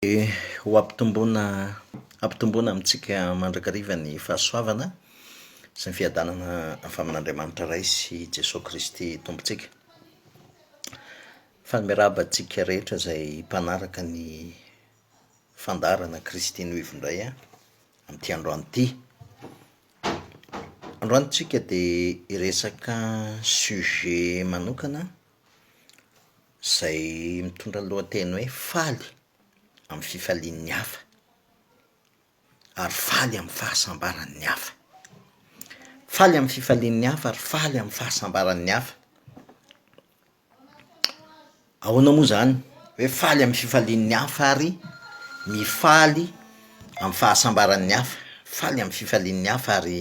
Ho ampitomboana amintsika mandrakariva ny fahasoavana sy ny fiadanana avy amin'Andriamanitra ray sy Jesosy Kristy tompontsika. Fa miarahaba antsika rehetra izay mpanaraka ny fandarana Kristy nohivondray amin'ity androany ity. Androany tsika dia iresaka sujet manokana izay mitondra lohateny hoe faly amin'ny fifalian'ny hafa ary faly amin'ny fahasambaran'ny hafa. Faly amin'ny fifalian'ny hafa ary faly amin'ny fahasambaran'ny hafa. Ahoana moa zany hoe faly amin'ny fifalian'ny hafa ary mifaly amin'ny fahasambaran'ny hafa? Faly amin'ny fifalian'ny hafa ary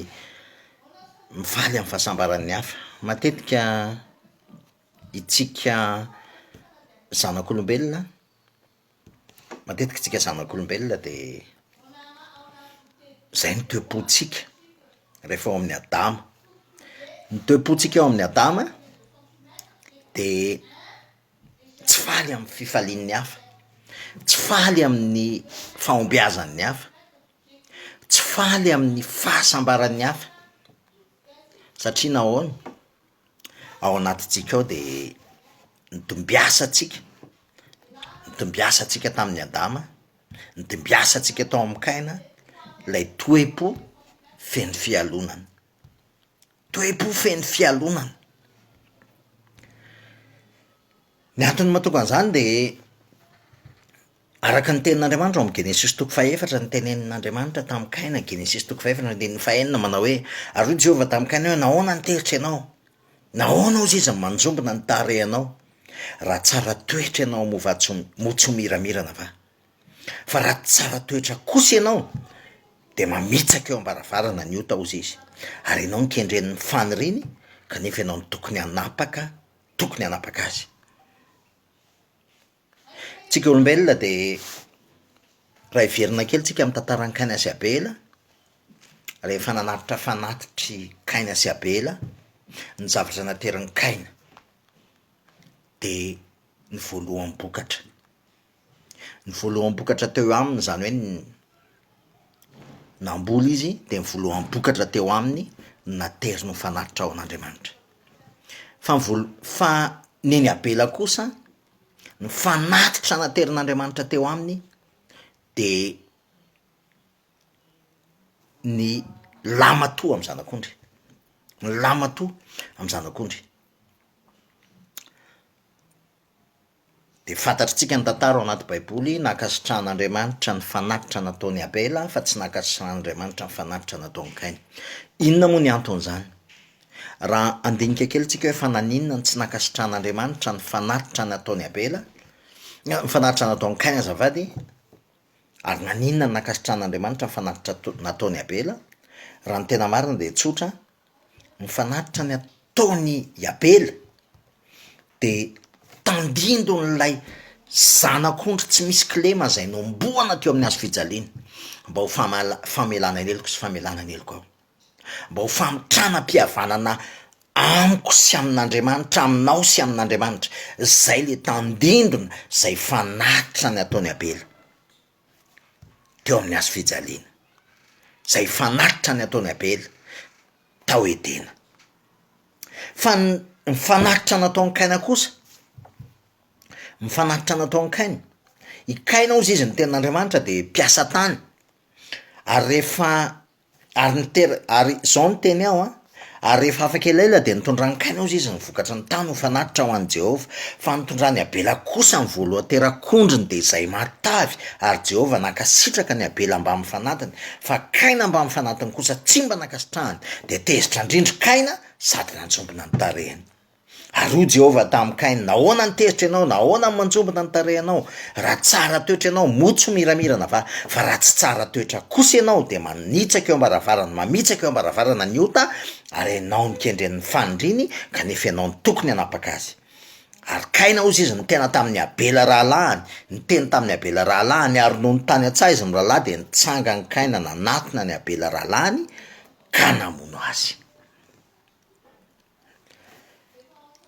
mifaly amin'ny fahasambaran'ny hafa. Matetika itsika zanak'olombelona, matetika itsika zanak'olombelona de zay ny toepontsika rehefa ao amin'ny Adama. Ny toepontsika ao amin'ny Adama de tsy faly amin'ny fifalian'ny hafa, tsy faly amin'ny fahombiazan'ny hafa, tsy faly amin'ny fahasambaran'ny hafa. Satria nahoana? Ao anatintsika ao de nitombiasa antsika tamin'ny Adama, nitombiasa antsika tao amin'ny Kaina, lay toepo feny fialonana. Toepo feny fialonana. Ny antony mahatonga an'izany de araka ny tenin'Andriamanitra ao amin'ny Genesis toko fahaefatra ny tenenin'Andriamanitra tamin'ny Kaina, Genesis toko fahaefatra ny tenin'ny fahaenina manao hoe ary hoy Jehovah tamin'ny Kaina hoe nahoana ny teritra ianao? Nahoana ozy izy manjombona ny tarehanao? Raha tsara toetra ianao motsy miramirana va? Fa raha tsara toetra kosa ianao de mamitsaka eo ambaravarana ny ota ozy izy. Ary ianao nikendren'ny faniriny kanefa ianao ny tokony hanapaka azy. Tsika olombelona de raha iverina kely tsika amin'ny tantaran'ny Kaina sy Abela, rehefa nanatitra fanatitry Kaina sy Abela ny zavatra nateran'ny Kaina de ny voalohany bokatra. Ny voalohany bokatra teo aminy zany hoe namboly izy de ny voalohany bokatra teo aminy natery no fanatitra ao an'Andriamanitra. Fa neny Abela kosa ny fanatitra naterin'Andriamanitra teo aminy de ny lamatoa amin'ny zanak'ondry. Ny lamatoa amin'ny zanak'ondry. De fantatritsika ny tantara ao anaty baiboly, nakasitrahan'Andriamanitra ny fanatitra nataon'ny Abela fa tsy nakasitrahan'Andriamanitra ny fanatitra nataon'ny Kaina. Inona moa ny anton'izany? Raha andinika kely tsika hoe fa naninona ny tsy nakasitrahan'Andriamanitra ny fanatitra nataon'ny Abela, ny fanatitra nataon'ny Kaina azafady, ary naninona ny nakasitrahan'Andriamanitra ny fanatitra nataon'ny Abela? Raha ny tena marina de tsotra, ny fanatitra ny ataon'ny Abela de tandindo n'lay zanak'ondry tsy misy kilema zay nomboana teo amin'ny hazo fijaliana, mba ho famelana ny eloko sy famelana ny eloko ao, mba ho famitranam-pihavanana amiko sy amin'Andriamanitra, aminao sy amin'Andriamanitra. Zay le tandindona zay fanatitra ny ataon'ny Abela teo amin'ny hazo fijaliana, zay fanatitra ny ataon'ny Abela tao Edena. Fa ny fanatitra nataon'ny Kaina kosa, mifanatitra nataon'ny Kaina, i Kaina ozy izy ny tenin'Andriamanitra de mpiasa tany, ary zao ny teny ao ary rehefa afaka elaela de nitondrany Kaina ozy izy ny vokatra ny tany ho fanatitra ho an'i Jehovah. Fa nitondrany Abela kosa ny voalohan-terak'ondriny de zay matavy, ary Jehovah nakasitraka ny Abela mba mifanatiny, fa Kaina mba mifanatiny kosa tsy mba nakasitrahany, de tezitra indrindry Kaina sady nanjombona ny tarehany. Ary hoy Jehovah tamin'ny Kaina, nahoana ny tezitra ianao, nahoana ny manjombona ny tarehanao? Raha tsara toetra ianao motso miramirana va? Fa raha tsy tsara toetra kosa ianao de mamitsaka eo ambaravarana ny ota, ary ianao nikendren'ny faniriny kanefa ianao ny tokony hanapaka azy. Ary Kaina ozy izy ny tena tamin'ny Abela rahalahiny, ny teny tamin'ny Abela rahalahiny, ary noho ny tany an-tsaha izy ny rahalahy de nitsanga ny Kaina nanatona ny Abela rahalahiny ka namono azy.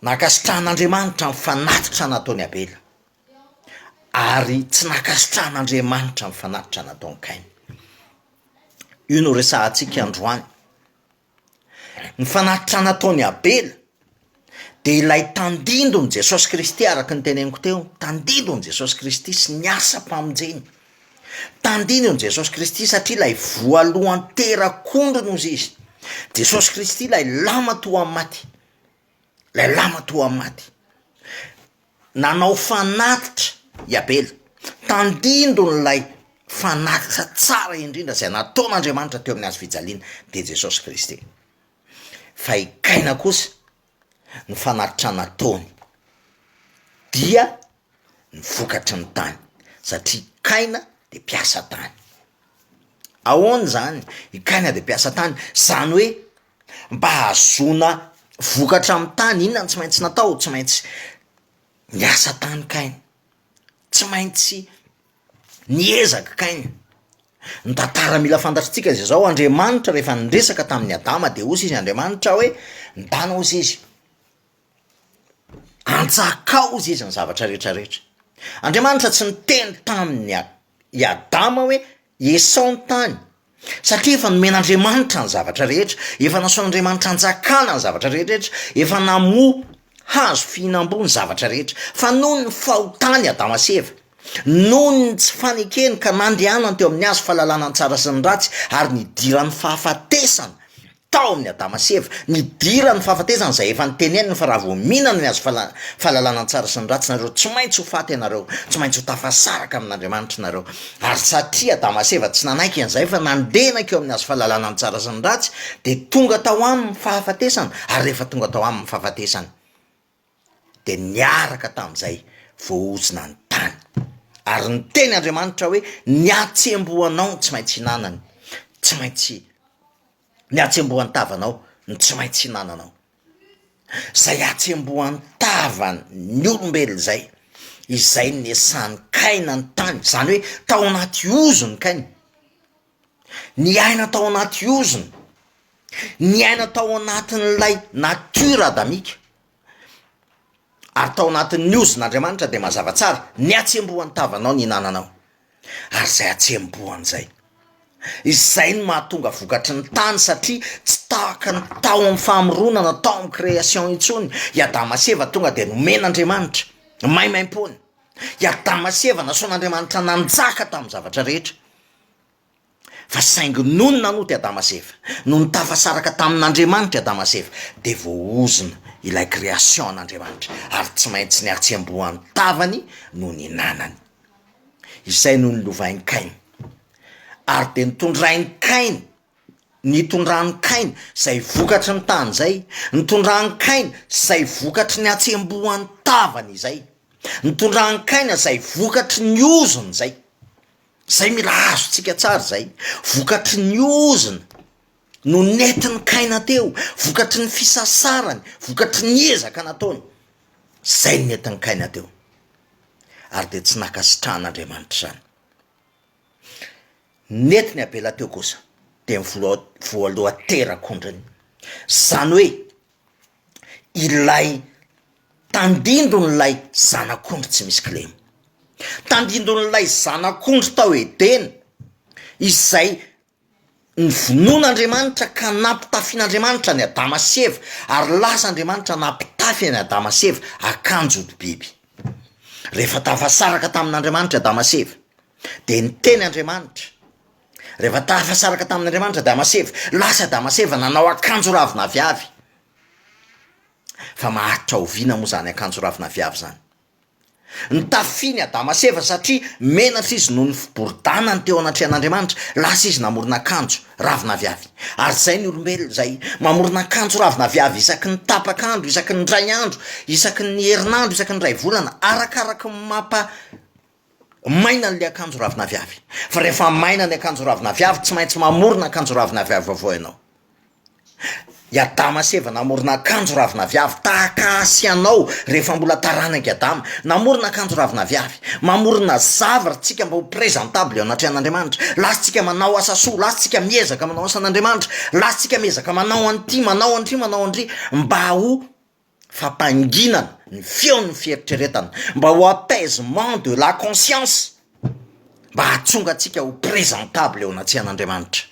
Nakasitrahan'Andriamanitra ny fanatitra nataon'ny Abela. ary tsy nakasitran'Andriamanitra ny fanatitra nataony Kaina. Io no resahantsika androany. Ny fanatitra nataony Abela de ilay tandindony Jesosy Kristy, araka ny teneniko teo, tandindony Jesosy Kristy sy niasa mpamonjeny. Tandindony Jesosy Kristy satria ilay voalohany terak'ondrona ozy izy. Jesosy Kristy ilay lama toa amin'ny maty. Ilay lama toa amin'ny maty. Nanao fanatitra i Abela. Tandindony ilay fanatitra tsara indrindra izay nataon'Andriamanitra teo amin'ny hazofijaliana de Jesosy Kristy. Fa i Kaina kosa ny fanatitra nataony dia ny vokatry ny tany, satria Kaina de mpiasa tany. Ahoana zany? I Kaina de mpiasa tany, zany hoe mba hahazoana vokatra amin'ny tany. Inona tsy maintsy natao? Tsy maintsy niasa tany Kaina, tsy maintsy niezaka Kaina. Ny tantara mila fantatritsika zay zao, Andriamanitra rehefa niresaka tamin'ny Adama de ozy izy Andriamanitra hoe ndana ozy izy, antsaka ozy izy ny zavatra rehetrarehetra. Andriamanitra tsy niteny tamin'ny i Adama hoe esao ny tany, satria efa nomen'Andriamanitra ny zavatra rehetra, efa nasoan'Andriamanitra anjakana ny zavatra rehetrarehetra, efa namoa hazo fihinam-bo ny zavatra rehetra. Fa noho ny fahotany Adama sy Eva, noho ny tsy fanekeny ka nandehanany teo amin'ny hazo fahalalana ny tsara sy ny ratsy, ary nidiran'ny fahafatesana tao amin'ny Adama sy Eva, nidiran'ny fahafatesana izay efa niteneniny fa raha vao mihinana ny hazo fahalalana ny tsara sy ny ratsy nareo, tsy maintsy ho faty ianareo, tsy maintsy ho tafasaraka amin'Andriamanitra nareo. Ary satria Adama sy Eva tsy nanaiky an'izay fa nandenaka eo amin'ny hazo fahalalana ny tsara sy ny ratsy, de tonga tao amin'ny fahafatesana. Ary rehefa tonga tao amin'ny fahafatesana de niaraka tamin'izay voaozina ny tany. Ary ny teny Andriamanitra hoe niatsembohanao tsy maintsy hinanany, tsy maintsy niatsembohan'ny tavanao ny tsy maintsy hinananao. Zay atsembohan'ny tavan'ny olombelona izay niesan'ny Kaina ny tany, zany hoe tao anaty ozony Kaina, ny aina tao anaty ozony, ny aina tao anatin'ilay natiora adamika, ary tao anatin'ny ozon'Andriamanitra de mazava tsara ny atsembohan'ny tavanao ny hinananao. Ary zay atsembohany izay no mahatonga vokatry ny tany, satria tsy tahaka ny tao amin'ny famoronana, tao amin'ny création intsony. I Adama sy Eva tonga de nomen'Andriamanitra maimaim-pony. I Adama sy Eva nasoan'Andriamanitra nanjaka tamin'ny zavatra rehetra. Fa saingy noho ny nanoty Adama sy Eva, noho ny tafasaraka tamin'Andriamanitra Adama sy Eva, de voaozona ilay création n'Andriamanitra, ary tsy maintsy ny atsembohan'ny tavany noho ny nanany. Izay no nilovain'ny Kaina, ary de nitondrain'ny Kaina, nitondrany Kaina zay vokatry ny tany zay, nitondrany Kaina zay vokatry ny atsembohan'ny tavany izay, nitondrany Kaina zay vokatry ny ozony zay. Zay mila azontsika tsara zay, vokatry ny ozona no nentin'ny Kaina teo, vokatry ny fisasarany, vokatry ny ezaka nataony, zay nentin'ny Kaina teo. Ary de tsy nakasitrahan'Andriamanitra zany. Netiny Abela teo kosa de voaloha terak'ondriny, zany hoe ilay tandindon'ilay zanak'ondry tsy misy kilemy, tandindon'ilay zanak'ondry tao Edena, izay nyvonoan'Andriamanitra ka nampitafian'Andriamanitra ny Adama sy Eva, ary lasa Andriamanitra nampitafy ny Adama sy Eva akanjo biby. Rehefa tafasaraka tamin'Andriamanitra Adama sy Eva, de niteny Andriamanitra, rehefa tafasaraka tamin'Andriamanitra Adama sy Eva, lasa Adama sy Eva nanao akanjo ravina viavy. Fa maharitra oviana moa zany akanjo ravina viavy zany. Nitafiany Adama sy Eva satria menatra izy noho ny fiboridana teo anatrehan'Andriamanitra, lasa izy namorona akanjo ravina viavy. Ary zay ny olombelona zay mamorona akanjo ravina viavy isaky ny tapakandro, isaky ny ray andro, isaky ny herinandro, isaky ny ray volana, arakaraka maina n'le akanjo ravina viavy. Fa rehefa maina ny akanjo ravina viavy, tsy maintsy mamorona akanjo ravina viavy avao ianao. I Adama sy Eva namorona akanjo ravina viavy, tahaka sy ianao rehefa mbola taranaka i Adama, namorona akanjo ravina viavy, mamorona zavatra tsika mba ho présentable eo anatrehan'Andriamanitra. Lasatsika manao asa soa, lasatsika miezaka manao asan'Andriamanitra, lasatsika miezaka manao an'ity, manao an'ity, manao an'ity, mba ho fampanginana ny feon'ny fieritreretana, mba ho apaisement de la conscience, mba hahatonga antsika ho présentable eo anatrehan'Andriamanitra,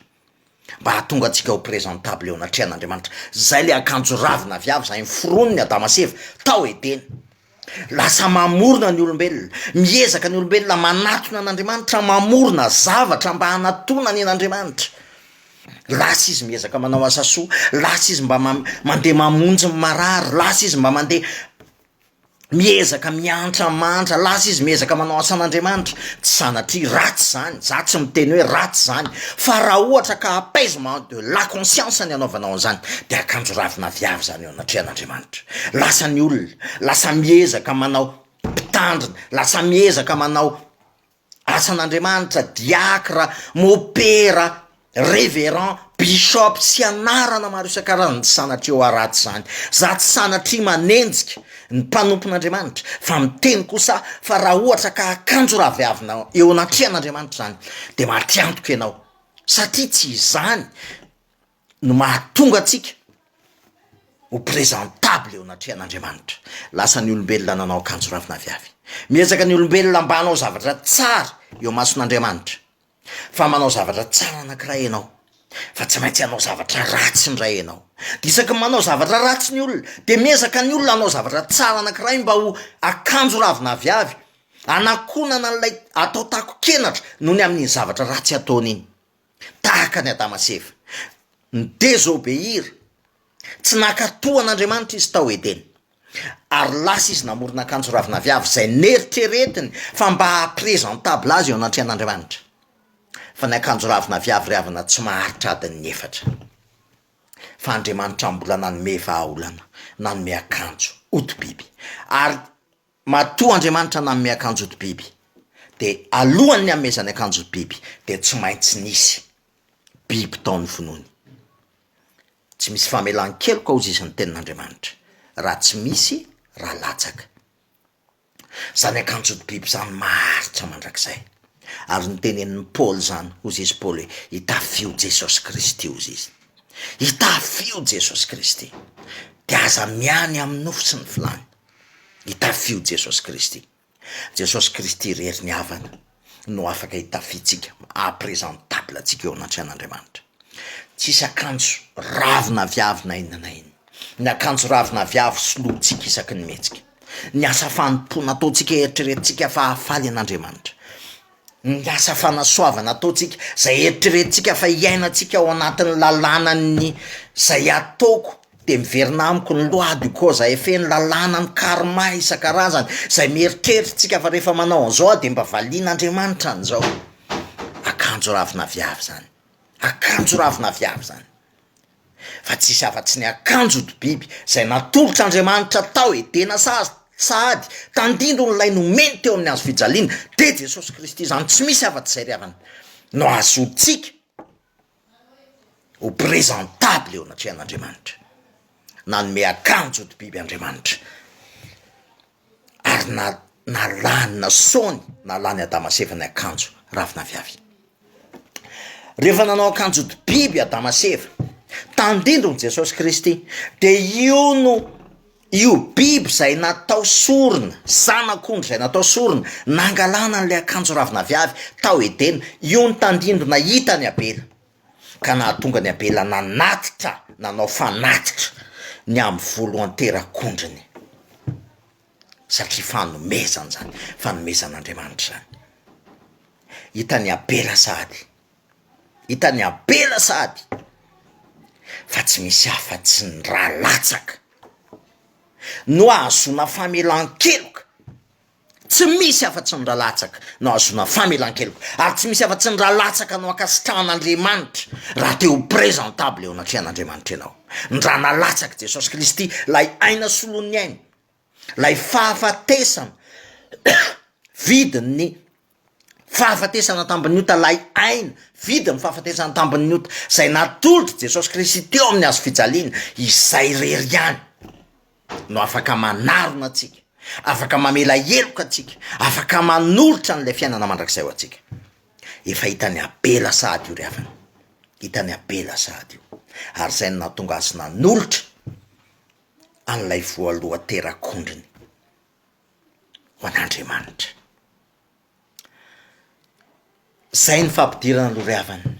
mba hahatonga antsika ho présentable eo anatrehan'Andriamanitra. Zay le akanjo ravina viavy zay miforonony Adamaseva tao edeny. Lasa mamorona ny olombelona, miezaka ny olombelona manatona an'Andriamanitra, mamorona zavatra mba hanatona ny an'Andriamanitra. Lasa izy miezaka manao asa soa, lasa izy mba mandeha mamonjy marary, lasa izy mba mandeha miezaka miantra mantra, lasa izy miezaka manao asan'Andriamanitra. Tsy sanatria ratsy zany, za tsy miteny hoe ratsy zany, fa raha ohatra ka apaisement de la conscience ny anaovanao an'izany, de akanjo ravina viavy zany eo anatrehan'Andriamanitra. Lasa ny olona lasa miezaka manao mpitandrina, lasa miezaka manao asan'Andriamanitra, diakra, mopera, révérend, bishop, sy anarana maro isan-karazany. Tsy sanatria ho aratsy zany, za tsy sanatria manenjika ny mpanompon'Andriamanitra, fa miteny kosa fa raha ohatra ka akanjo raviavina eo anatrehan'Andriamanitra zany, de matiantoka ianao, satria tsy izany no mahatonga antsika ho présentable eo anatrehan'Andriamanitra. Lasa ny olombelona nanao akanjo ravina viavy, miezaka ny olombelona mba hanao zavatra tsara eo mason'Andriamanitra, fa manao zavatra tsara anankiray ianao, fa tsy maintsy hanao zavatra ratsy ndray ianao. Disaky manao zavatra ratsy ny olona, de miezaka ny olona hanao zavatra tsara anankiray mba ho akanjo ravina viavy, anakonana an'ilay atao tako-kenatra noho ny amin'iny zavatra ratsy ataony iny. Tahaka ny Adamaseva, ny désobéir, tsy nakatoa an'Andriamanitra izy tao edeny, ary lasa izy namorona akanjo ravina viavy zay neritreretiny fa mba présentable azy eo anatrehan'Andriamanitra. Fa ny akanjo ravina viavy ravina tsy maharitra adiny efatra, fa Andriamanitra mbola nanome vahaolana, nanome akanjo oti-biby, ary matoa Andriamanitra nanome akanjo oti-biby, de alohan'ny amezany akanjo oti-biby de tsy maintsy nisy biby taony vonony. Tsy misy famelan-kelo ka ozy izy ny tenin'Andriamanitra, raha tsy misy raha latsaka. Zany akanjo oti-biby zany maharitra mandrakizay. Ary ny tenenin'ny Paoly zany, ozy izy Paoly hoe hitafio Jesosy Kristy, ozy izy hitafio Jesosy Kristy, de aza miany amin'ny nofo sy ny filany. Hitafio Jesosy Kristy, Jesosy Kristy rery ny havana no afaka hitafitsika, apresentable atsika eo anatrehan'Andriamanitra. Tsisy akanjo ravina viavy na inona na inona, ny akanjo ravina viavy solotsika isaky ny metsika, ny asa fanompona ataotsika eritreretintsika fa hafaly an'Andriamanitra, ny asa fanasoavana ataotsika zay eritreretintsika fa iainantsika ao anatin'ny lalànany zay ataoko, de miverina amiko ny loi du cause efeny lalàna ny karma isan-karazany zay mieritreritsika fa rehefa manao an'izao de mba valian'Andriamanitra an'izao. Akanjo ravina viavy zany, akanjo ravina viavy zany, fa tsisy afa-tsy ny akanjo oti-biby zay natolotr'Andriamanitra tao edena sahady tandindro nylay nomeny teo amin'ny azo fijaliana, de Jesosy Kristy zany. Tsy misy afa-tsy zay riavana no azontsika ho présentable eo anatrehan'Andriamanitra, nanome akanjo oti-biby Andriamanitra, ary nalany nasony nalany Adamaseva ny akanjo ravina viavy. Rehefa nanao akanjo oti-biby Adamaseva tandindro ny Jesosy Kristy, de io biby zay natao sorona, zanak'Ondry zay natao sorona, nangalana n'le akanjo ravina viavy tao edena, io ny tandindro nahita ny Abela, ka nahatonga ny Abela nanatitra, nanao fanatitra ny amin'ny voalohany terak'ondriny, satria fanomezana zany, fanomezan'Andriamanitra zany. Hitan'ny Abela sahady, hitan'ny Abela sahady, fa tsy misy afa-tsy ny raha latsaka no azona famelan-keloka, tsy misy afa-tsy ny raha latsaka no azona famelan-keloka, ary tsy misy afa-tsy ny raha latsaka no akasitrahan'Andriamanitra raha te ho présentable eo anatrehan'Andriamanitra ianao. Ny raha nalatsaka Jesosy Kristy, lay aina solon'ny aina, lay fahafatesana vidiny fahafatesana tambin'ny ota, lay aina vidiny fahafatesana tambin'ny ota zay natolotra Jesosy Kristy teo amin'ny azo fijaliana, izay rery ihany no afaka manarona atsika, afaka mamela heloka atsika, afaka manolotra n'ilay fiainana mandrakizay ho atsika. Efa hitan'ny Abela sahady io ry havana, hitan'ny Abela sahady io, ary zay no nahatonga azy nanolotra an'ilay voaloha terak'ondriny, ho an'Andriamanitra. Zay ny fampidirana aloha ry havana,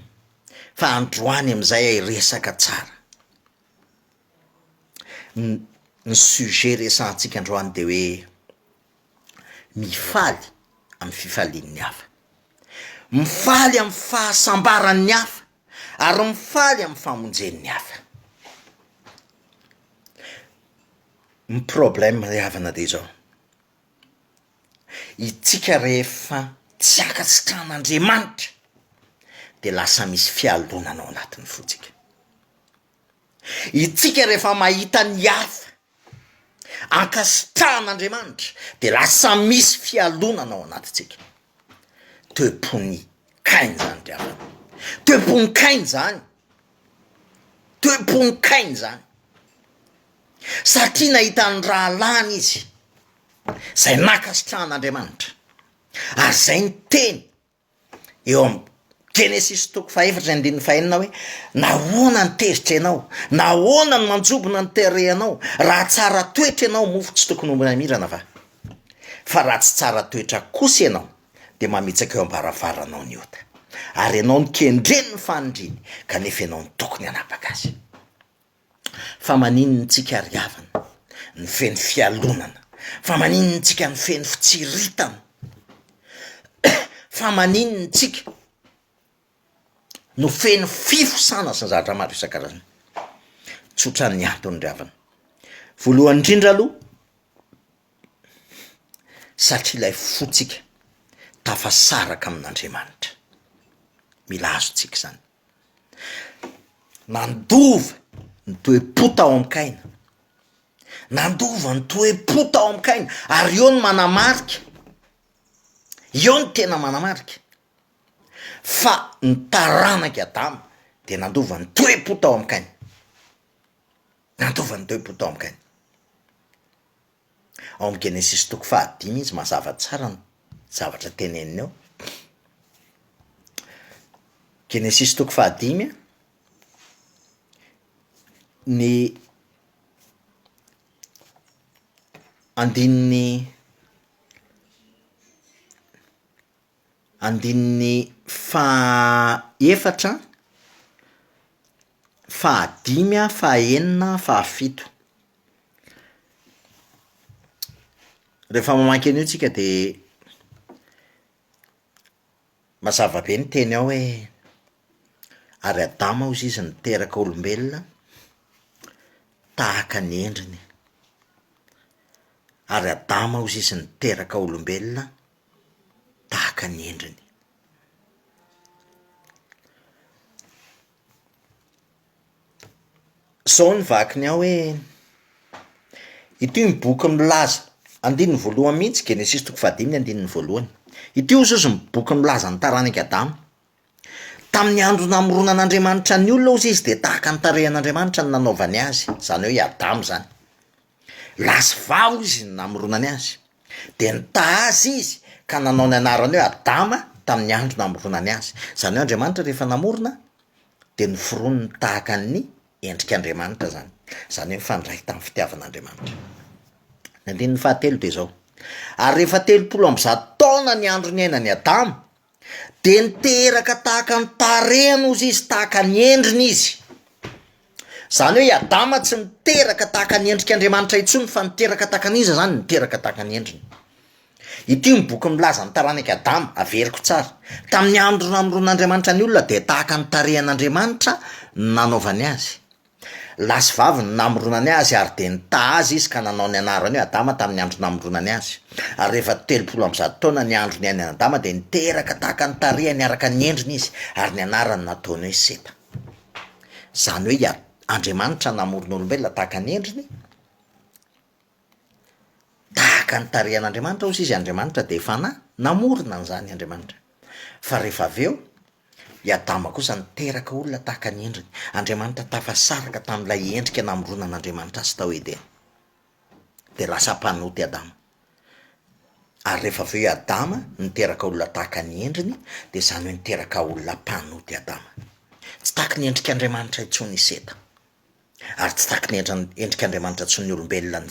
fa androany am'izay resaka tsara. Ny sujet resantsika androany de hoe mifaly amin'ny fifalian'ny hafa, mifaly amin'ny fahasambaran'ny hafa ary mifaly amin'ny famonjen'ny hafa. Ny problème ry havana de zao, itsika rehefa tsy akasitrahan'Andriamanitra de lasa misy fialonana ao anatiny fotsika. Itsika rehefa mahita ny hafa ankasitrahan'Andriamanitra de lasa misy fialonana ao anatitsika. Toepon'i Kaina zany ry havana, toepon'i Kaina zany, toepon'i Kaina zany. Satria nahitany rahalany izy zay nakasitrahan'Andriamanitra, ary zay ny teny eo am' Genesis toko 4:1-5 hoe nahoana ny tezitra ianao, nahoana ny manjobona ny tereanao, raha tsara toetra ianao mofo tsy tokony ho mamirana fa raha tsy tsara toetra kosa ianao de mamitsaka eo am-baravaranao ny ota, ary ianao ny kendreny ny fanindriny kanefa ianao ny tokony hanapaka azy. Fa maninona tsika ry havana ny feny fialonana, fa maninona tsika ny feny fitsiritana, fa maninona tsika no feny fifosana sy ny zavatra maro isan-karazany. Tsotra ny antony ry havana. Voalohany indrindra aloha, satria ilay fotsika tafasaraka amin'Andriamanitra, mila azontsika zany. Nandova ny toepo tao am' Kaina, nandova ny toepo tao am' Kaina, ary eo ny manamarika, eo ny tena manamarika fa ny taranaka Adama de nandova ny toepo tao am' Kaina, nandova ny toepo tao am' Kaina. Ao am' Genesis toko 5 izy mazava tsara ny zavatra teneniny ao. Genesis toko 5 ny andininy 4, 5, 6, 7. Rehefa mamaky an'io tsika de mazava be ny teny ao hoe ary Adama hozy izy niteraka olombelona tahaka ny endriny, ary Adama hozy izy niteraka olombelona tahaka ny endriny. Zao ny vakiny ao hoe ity ny boky milaza, andininy voalohany mihitsy, Genesis toko 5 andininy voalohany. Ity hozy izy ny boky milaza ny taranaka Adama. Tamin'ny andro namoronan'Andriamanitra ny olona hozy izy de tahaka ny tarehan'Andriamanitra ny nanaovany azy, zany hoe Adama zany. Lasy vao izy ny namoronany azy, de nitaha azy izy ka nanao ny anarany hoe Adama tamin'ny andro namoronany azy. Zany hoe Andriamanitra rehefa namorona de noforoniny tahaka ny endrik'Andriamanitra zany. Zany hoe mifandray tamin'ny fitiavan'Andriamanitra. Ny andininy 7 de zao, ary rehefa 300 taona ny andro ny ainany Adama de niteraka tahaka ny tarehany hozy izy, tahaka ny endriny izy. Zany hoe Adama tsy niteraka tahaka ny endrik'Andriamanitra intsony fa niteraka tahaka n'iza zany, niteraka tahaka ny endriny. Ity ny boky milaza ny taranaka Adama, averiko tsara. Tamin'ny andro namoron'Andriamanitra ny olona de tahaka ny tarehan'Andriamanitra nanaovany azy. Lasy vavy ny namoronany azy ary de nitaha azy izy ka nanao ny anarany hoe Adama tamin'ny andro namoronany azy. Ary rehefa 300 taona ny andro ny ainany Adama de niteraka tahaka ny tarehany araka ny endriny izy, ary ny anarany nataony hoe Seta. Zany hoe Andriamanitra namoron'olombelona tahaka ny endriny, tahaka ny tarehan'Andriamanitra hozy izy Andriamanitra de efa namorona an'izany Andriamanitra. Fa rehefa avy eo i Adama kosa niteraka olona tahaka ny endriny. Andriamanitra tafasaraka tamin'ilay endrika namoronan'Andriamanitra azy tao Edena, de lasa mpanoty Adama. Ary rehefa avy eo i Adama niteraka olona tahaka ny endriny de zany hoe niteraka olona mpanoty Adama. Tsy tahaka ny endrik'Andriamanitra intsony Seta, ary tsy tahaka ny endrik'Andriamanitra intsony olombelona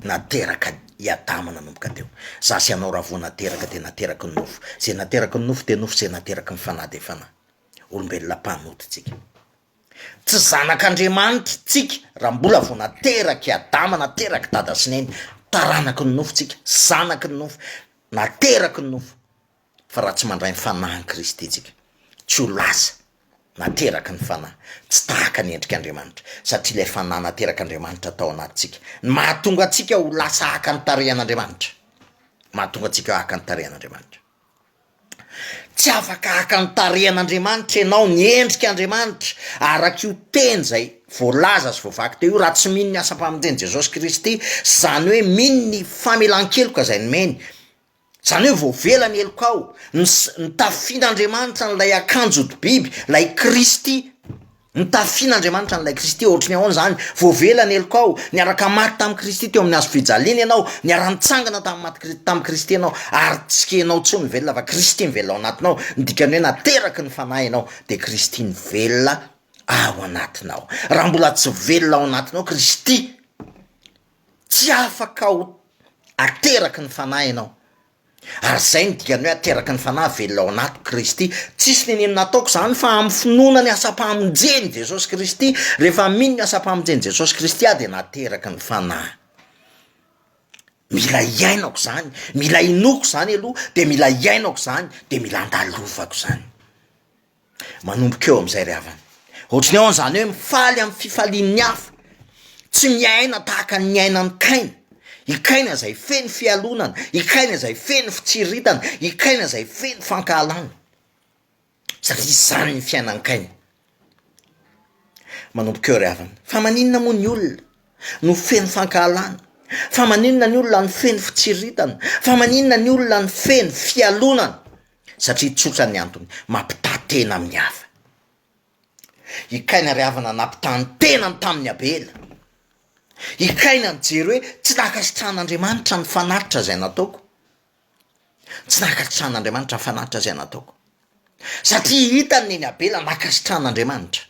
nateraka iadamana nomboka teo. Za sy anao raha vo nateraka de nateraky ny nofo, zay nateraky ny nofo de nofo, zay nateraky ny fanahy de fanahy. Olombelona mpanototsika, tsy zanak'Andriamanitra tsika raha mbola vo nateraky adama, nateraky dada sy neny, taranaky ny nofo tsika, zanaky ny nofo, nateraky ny nofo. Fa raha tsy mandray ny fanahy Kristy tsika, tsy ho lasa nateraky ny fanahy, tsy tahaka ny endrik'Andriamanitra, satria ilay fanahy nateraky Andriamanitra tao anatintsika, mahatonga atsika ho lasa haka ny tarehan'Andriamanitra, mahatonga atsika haka ny tarehan'Andriamanitra. Tsy afaka haka ny tarehan'Andriamanitra ianao, ny endrik'Andriamanitra, araky io teny zay voalaza sy voavaky teo io, raha tsy mino ny asa-pamonjeny Jesosy Kristy, zany hoe mino ny famelan-keloka zay nomeny, zany hoe voavela ny eloko ao, ny tafian'Andriamanitra n'lay akanjody biby, lay Kristy, ny tafian'Andriamanitra n'lay Kristy, ohatry ny ahoana zany, voavela ny eloko ao, niaraka maty tamin'ny Kristy teo amin'ny hazo fijaliana ianao, niara-nitsangana tamin'ny Kristy ianao, ary tsy ianao tsy mivelona fa Kristy mivelona ao anatinao, dikany hoe nateraky ny fanahy ianao, de Kristy mivelona ao anatinao. Raha mbola tsy velona ao anatinao Kristy, tsy afaka ho ateraky ny fanahy ianao. Ary zay ny dikany hoe ateraky ny fanahy velona ao anaty Kristy, tsisy neneno nataoko zany fa amin'ny finoana ny asa-pamonjeny Jesosy Kristy, rehefa mino ny asa-pamonjeny Jesosy Kristy de nateraky ny fanahy. Mila iainako zany, mila inoko zany aloha, de mila iainako zany, de mila andalovako zany. Manomboka eo am'izay ry havana, ohatry ny ao zany hoe mifaly amin'ny fifalian'ny hafa, tsy miaina tahaka ny ainan'ny Kaina. I Kaina zay feny fialonana, i Kaina zay feny fitsiritana, i Kaina zay feny fankahalana, satria zany ny fiainan'ny Kaina. Manomboka eo ry havana, fa maninona moa ny olona no feny fankahalana, fa maninona ny olona ny feny fitsiritana, fa maninona ny olona ny feny fialonana, satria tsotra ny antony, mampitantena amin'ny hafa. I Kaina ry havana nampitany tenany tamin'ny Abela. I Kaina mijery hoe tsy nakasitran'Andriamanitra ny fanatitra zay nataoko, tsy nakasitran'Andriamanitra ny fanatitra zay nataoko, satria hitany neny Abela nakasitran'Andriamanitra.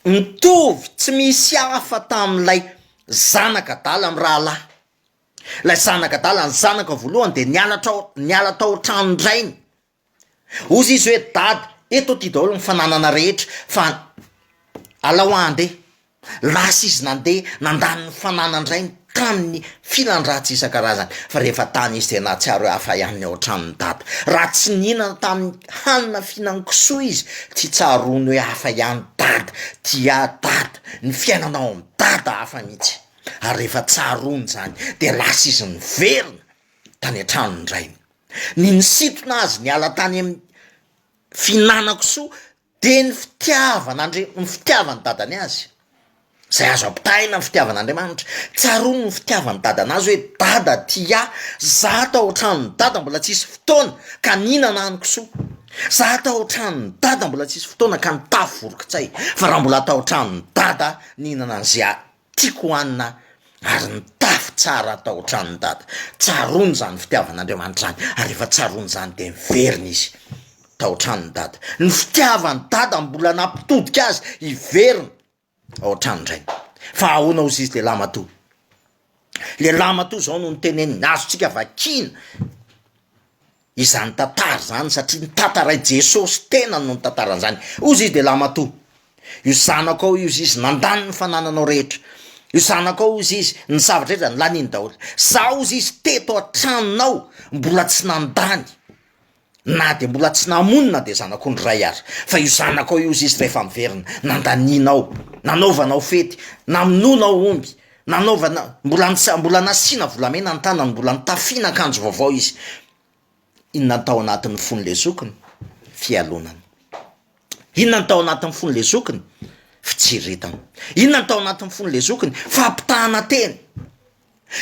Mitovy tsy misy hafa tamin'ilay zanak'Adala amin'ny rahalahy, lay zanak'Adala ny zanaka voalohany de niala tao tranodrainy, ozy izy hoe dada eto ty daholo ny fananana rehetra, fa alao andeha, lasa izy nandeha nandany ny fananandrainy tamin'ny filan-dratsy isan-karazany, fa rehefa tany izy de nahatsiaro hafa ihany ny ao antranony dada, raha tsy nihinana tamin'ny hanina fihinan-kisoa izy, tsy tsaroany hoe hafa ihany dada, tia dada, ny fiainanao amin'ny dada hafa mihitsy, ary rehefa tsaroany zany de lasa izy niverina tany antranondrainy. Ny nisitona azy niala tany amin'ny fihinan-kisoa de ny fitiavany dadany azy, zay azo ampitaina ny fitiavan'Andriamanitra, tsaroany ny fitiavany dadana azy hoe dada tia, za tao antranony dada mbola tsisy fotoana ka nihinana hany-kisoa, za tao antranony dada mbola tsisy fotoana ka nitafy voronkitsay, fa raha mbola tao antranony dada nihinana an'izay tiako hohanina ary nitafy tsara tao antranony dada. Tsaroany zany fitiavan'Andriamanitra zany, ary rehefa tsaroany zany de miverina izy tao antranony dada. Ny fitiavany dada mbola nampitodika azy hiverina ao antranondrainy. Fa ahoana ozy izy le lamatoa? Le lamatoa zao no niteneniny, azotsika vakina izany tantara zany, satria ny tantaray Jesosy tena no tantaran'izany. Ozy izy de lamatoa, io zanako ao io izy nandany ny fanananao rehetra, io zanako ao izy ny zavatra rehetra nlaniny daholo. Za ozy izy teto antranonao mbola tsy nandany, na de mbola tsy namonina de zanak'ondry ray ary, fa io zanako ao io izy rehefa miverina nandaninao, nanaovanao fety, namononao omby, nanaovana mbola nasiana volamena ny tanany, mbola nitafiana akanjo vaovao izy. Inona ny tao anatin'ny fon'le zokiny? Fialonana. Inona ny tao anatin'ny fon'le zokiny? Fitsiritana. Inona ny tao anatin'ny fon'le zokiny? Fampitahana teny.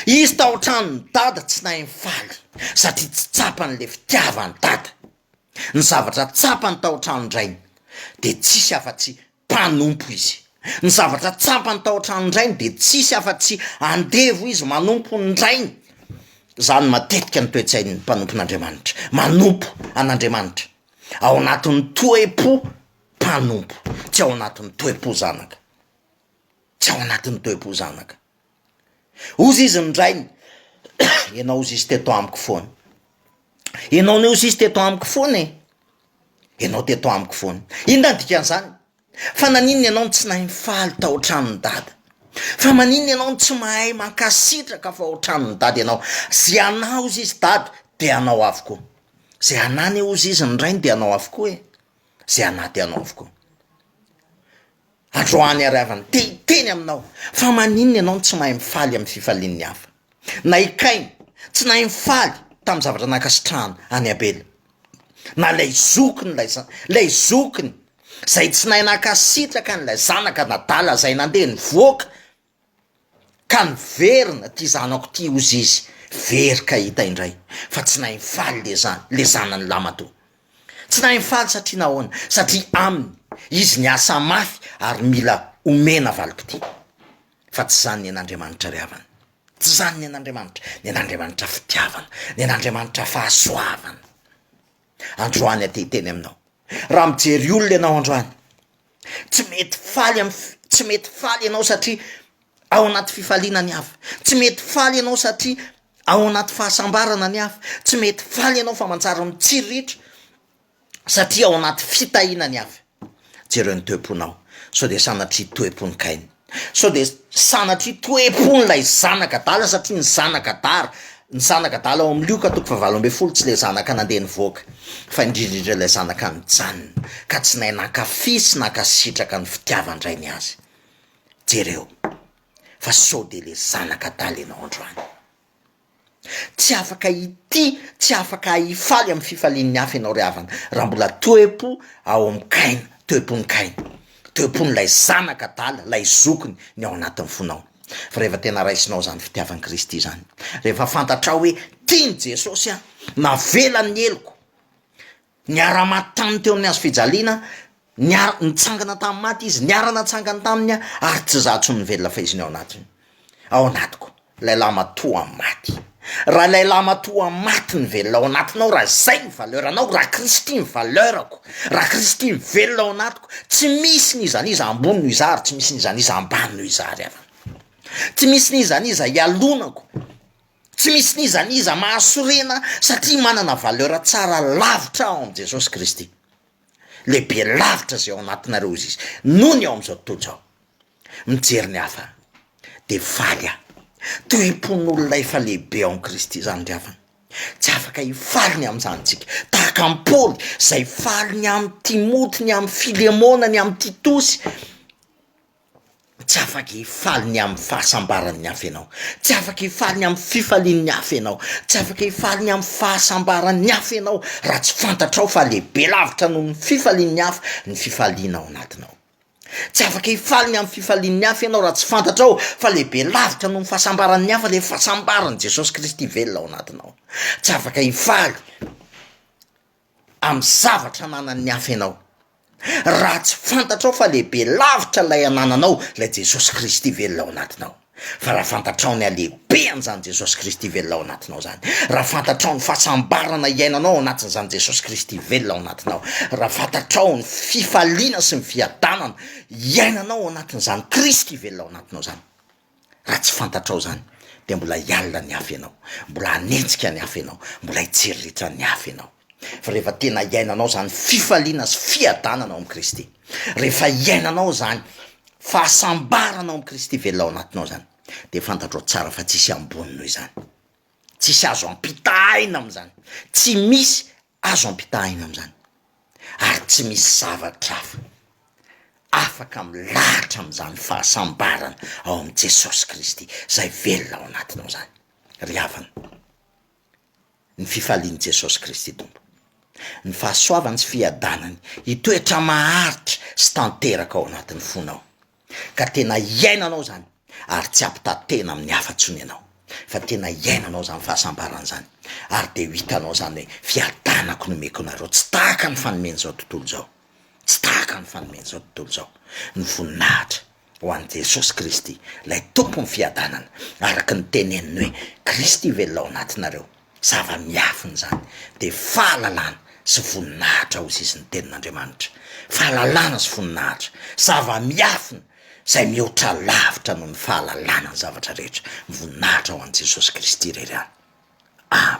Izy tao antranony dada tsy nahay mifaly, satria tsy tsapan'le fitiavany dada. Ny zavatra tsapany tao antranondrainy de tsisy afa-tsy mpanompo izy. Ny zavatra tsapany tao antranondrainy de tsisy afa-tsy andevo izy manompo ny drainy. Zany matetika ny toe-tsain'ny mpanompon'Andriamanitra, manompo an'Andriamanitra ao anatin'ny toepo mpanompo, tsy ao anatin'ny toepo zanaka, tsy ao anatin'ny toepo zanaka. Ozy izy ny drainy ianao ozy izy teto amiko foana, ianao ne ozy izy teto amiko foana e, ianao teto amiko foana. Inona dikan'izany? Fa naninona ianao tsy nahay mifaly tao an-tranony dada? Fa maninona ianao tsy mahay mankasitraka fa ohatranony dada ianao? Zay anao ozy izy dada de anao avokoa, zay anany ozy izy ny rainy de anao avokoa e, zay ana de anao avokoa. Androany ariavany teny aminao, fa maninona ianao tsy mahay mifaly amin'ny fifalian'ny hafa? Na i Kaina tsy nahay mifaly tamin'ny zavatra nakasitrahana any Abela, na lay zokiny lay zokiny zay tsy nahay nakasitraka n'lay zanaka nadala zay nandeha nivoaka ka niverina ty zanako ty ozy izy verika hita indray, fa tsy nahay mifaly le zanany lamato. Tsy nahay mifaly satria nahoana? Satria aminy izy niasa mafy ary mila omena valim-pity. Fa tsy zany ny an'Andriamanitra ry havana, tsy zany ny an'Andriamanitra, ny an'Andriamanitra fitiavana, ny an'Andriamanitra fahasoavana. Androany ateteny aminao, raha mijery olona ianao androany, tsy mety faly ianao satria ao anaty fifaliana ny hafa, tsy mety faly ianao satria ao anaty fahasambarana ny hafa, tsy mety faly ianao fa manjary mitsiriritra satria ao anaty fitahiana ny hafa. Jereo ny toeponao, sao de sanatria toepon'i Kaina, sao de sanatria toepon'ilay zanak'Adala, satria ny zanak'Adala ao amin'ny Lioka 7:20 tsy le zanaka nandeha nivoaka, fa indrindrindra ilay zanaka nijanona ka tsy nahay nankafy sy nankasitraka ny fitiavandray ny azy. Jereo, fa sao de le zanak'Adala ianao androany, tsy afaka tsy afaka hifaly amin'ny fifalian'ny hafa ianao ry havana raha mbola toepo ao amin'ny Kaina, toepon'i Kaina, toepon'ilay zanak'Adala, lay zokiny ny ao anatin'ny fonao. Fa rehefa tena raisinao zany fitiavan'i Kristy zany, rehefa fantatrao hoe tiany Jesosy navela ny eloko, niara-maty taminy teo amin'ny hazo fijaliana, nitsangana tamin'ny maty izy, niarana tsangana taminy ary tsy zatsy ny velona fa izy ny ao anatiny. Ao anatiko lay lamatoa maty, raha lay lamatoa maty ny velona ao anatinao, raha zay ny valeranao, raha Kristy ny valerako, raha Kristy ny velona ao anatiko, tsy misy ny izaniza ambony noho iza ary tsy misy ny izaniza ambany noho iza ry havana, tsy misy ny izaniza ialonako, tsy misy ny izaniza mahasorena satria manana valeur tsara lavitra ao am' Jesosy Kristy. Lehibe lavitra zay ao anatinareo izy noho ny ao am'izao tontolo zao. Mijery ny hafa de faly toepon'olona efa lehibe ao am' Kristy zany ry havana, tsy afaka hifaly ny am'izany tsika. Tahaka am' Paoly zay faly ny am' Timoty, ny am' Filemona, ny am' Titosy, tsy afaka hifaly ny am' fahasambaran'ny hafa ianao, tsy afaka hifaly ny am' fifalian'ny hafa ianao, tsy afaka hifaly ny am' fahasambaran'ny hafa ianao raha tsy fantatrao fa lehibe lavitra noho ny fifalian'ny hafa ny fifaliana ao anatinao. Tsy afaka hifaly ny am' fifalian'ny hafa ianao raha tsy fantatrao fa lehibe lavitra noho ny fahasambaran'ny hafa le fahasambaran'i Jesosy Kristy velona ao anatinao. Tsy afaka hifaly am' zavatra ananan'ny hafa ianao raha tsy fantatrao fa lehibe lavitra lay anananao lay Jesosy Kristy velona ao anatinao. Fa raha fantatrao ny alehibean'izany Jesosy Kristy velona ao anatinao zany, raha fantatrao ny fahasambarana iainanao ao anatin'izany Jesosy Kristy velona ao anatinao, raha fantatrao ny fifaliana sy ny fiadanana iainanao ao anatin'izany Kristy velona ao anatinao zany, raha tsy fantatrao zany de mbola hialina ny hafa ianao, mbola hanenjika ny hafa ianao, mbola hitsiriritra ny hafa ianao. Fa rehefa tena iainanao zany fifaliana sy fiadanana ao am' Kristy, rehefa iainanao zany fahasambarana ao am' Kristy velona ao anatinao zany, de fantatrao tsara fa tsisy ambony noho izany, tsisy azo ampitahaina am'izany, tsy misy azo ampitahaina am'izany, ary tsy misy zavatra hafa afaka milahatra am'izany fahasambarana ao am' Jesosy Kristy zay velona ao anatinao zany. Ry havana, ny fifalian'i Jesosy Kristy tompo, ny fahasoavany sy fiadanany hitoetra maharitra sy tanteraka ao anatin'ny fonao, ka tena iainanao zany ary tsy ampitatena amin'ny hafa-tsony ianao, fa tena iainanao zany fahasambarana zany, ary de ho hitanao zany hoe fiadanako no meko nareo, tsy tahaka ny fanomeny zao tontolo zao, tsy tahaka ny fanomeny zao tontolo zao. Ny voninahitra ho an'i Jesosy Kristy lay tompony fiadanana, araky ny teneniny hoe Kristy velona ao anatinareo, zava-miafiny zany de fahalalana sy voninahitra hozy izy ny tenin'Andriamanitra, fahalalana sy voninahitra, zava-miafiny zay mihoatra lavitra noho ny fahalalana ny zavatra rehetra, voninahitra ho an' Jesosy Kristy rery any.